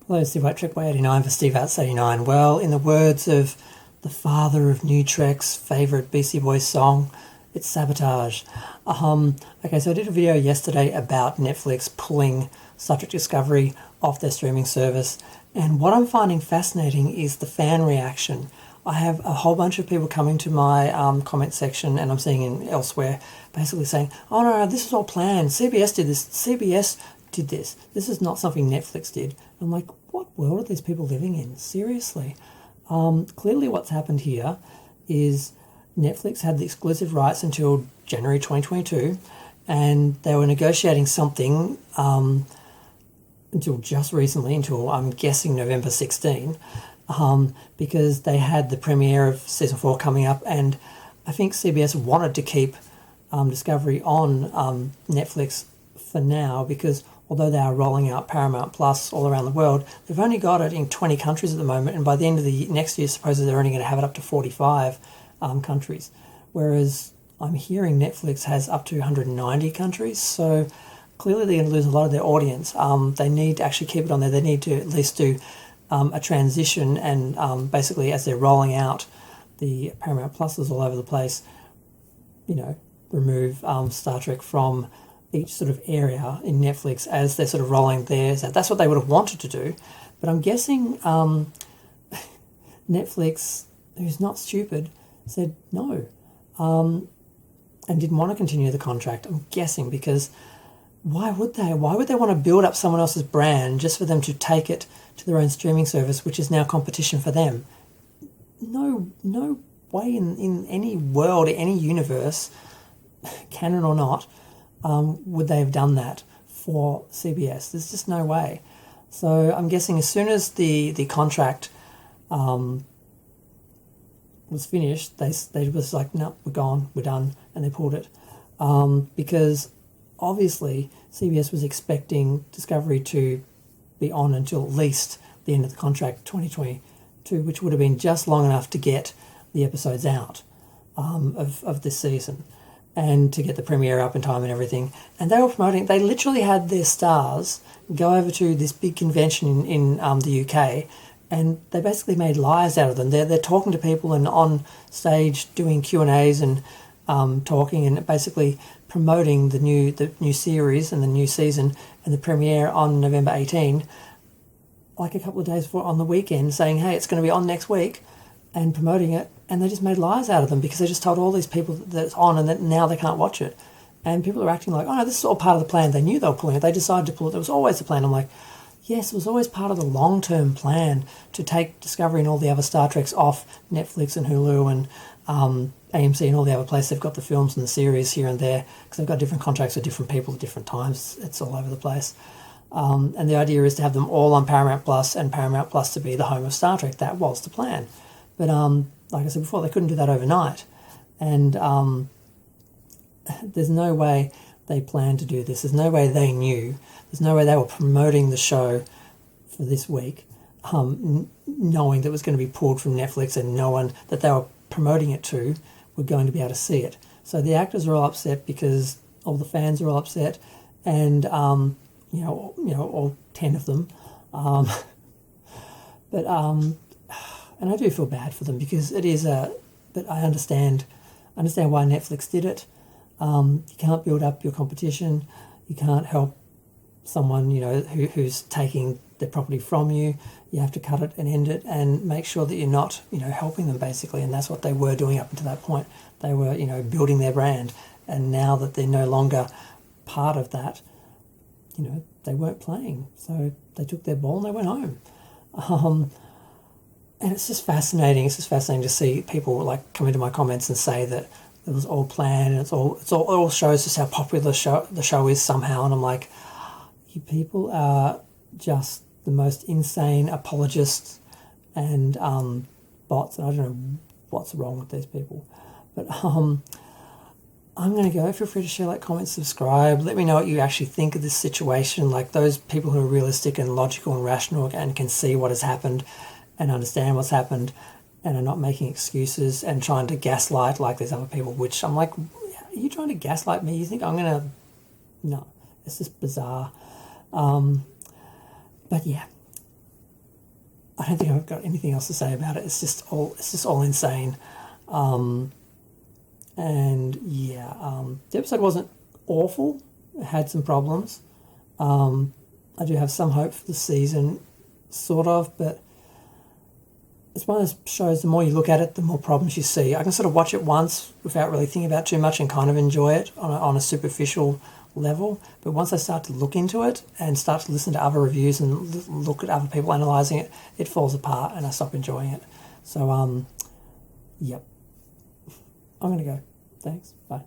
Hello, Steve White, Trek Way 89 for Steve Outs 89. Well, in the words of the father of New Trek's favourite Beastie Boys song, it's sabotage. Okay, so I did a video yesterday about Netflix pulling Star Trek Discovery off their streaming service, and what I'm finding fascinating is the fan reaction. I have a whole bunch of people coming to my comment section, and I'm seeing it elsewhere, basically saying, oh no, this is all planned. CBS did this. CBS did this. This is not something Netflix did. I'm like, what world are these people living in? Seriously. Clearly what's happened here is Netflix had the exclusive rights until January 2022, and they were negotiating something until just recently, until I'm guessing November 16, because they had the premiere of season 4 coming up, and I think CBS wanted to keep Discovery on Netflix for now, because although they are rolling out Paramount Plus all around the world, they've only got it in 20 countries at the moment, and by the end of the next year, supposedly they're only going to have it up to 45 countries, whereas I'm hearing Netflix has up to 190 countries, so clearly they're going to lose a lot of their audience. They need to actually keep it on there. They need to at least do a transition, and basically as they're rolling out the Paramount Pluses all over the place, remove Star Trek from each sort of area in Netflix as they're sort of rolling theirs out. That's what they would have wanted to do. But I'm guessing Netflix, who's not stupid, said no, and didn't want to continue the contract. I'm guessing because why would they? Why would they want to build up someone else's brand just for them to take it to their own streaming service, which is now competition for them? No way in any world, any universe, canon or not, would they have done that for CBS? There's just no way. So I'm guessing as soon as the contract was finished, they was like, no, we're gone, we're done, and they pulled it. Because obviously CBS was expecting Discovery to be on until at least the end of the contract, 2022, which would have been just long enough to get the episodes out of this season, and to get the premiere up in time and everything. And they were promoting, they literally had their stars go over to this big convention in the UK, and they basically made liars out of them. They're talking to people and on stage doing Q&As and talking and basically promoting the new series and the new season and the premiere on November 18, like a couple of days before on the weekend, saying, hey, it's going to be on next week, and promoting it. And they just made liars out of them because they just told all these people that it's on and that now they can't watch it. And people are acting like, oh no, this is all part of the plan. They knew they were pulling it. They decided to pull it. There was always a plan. I'm like, yes, it was always part of the long-term plan to take Discovery and all the other Star Treks off Netflix and Hulu and AMC and all the other places. They've got the films and the series here and there because they've got different contracts with different people at different times. It's all over the place. And the idea is to have them all on Paramount Plus, and Paramount Plus to be the home of Star Trek. That was the plan. But like I said before, they couldn't do that overnight. And there's no way they planned to do this. There's no way they knew. There's no way they were promoting the show for this week, knowing that it was going to be pulled from Netflix, and no one that they were promoting it to were going to be able to see it. So the actors are all upset because all the fans are all upset, and all 10 of them. And I do feel bad for them because it is but I understand why Netflix did it. You can't build up your competition. You can't help someone, who's taking their property from you. You have to cut it and end it and make sure that you're not, helping them basically. And that's what they were doing up until that point. They were, building their brand. And now that they're no longer part of that, they weren't playing. So they took their ball and they went home. And it's just fascinating. It's just fascinating to see people like come into my comments and say that it was all planned, and it all shows just how popular the show is somehow. And I'm like, you people are just the most insane apologists and bots. And I don't know what's wrong with these people. But I'm going to go. Feel free to share, like, comment, subscribe. Let me know what you actually think of this situation. Like those people who are realistic and logical and rational and can see what has happened and understand what's happened and are not making excuses and trying to gaslight like there's other people, which I'm like, are you trying to gaslight me? You think I'm going to... No, it's just bizarre. But yeah, I don't think I've got anything else to say about it. It's just all insane. And yeah, the episode wasn't awful. It had some problems. I do have some hope for the season, sort of, but it's one of those shows, the more you look at it, the more problems you see. I can sort of watch it once without really thinking about it too much and kind of enjoy it on a superficial level. But once I start to look into it and start to listen to other reviews and look at other people analysing it, it falls apart and I stop enjoying it. So, yep. I'm going to go. Thanks. Bye.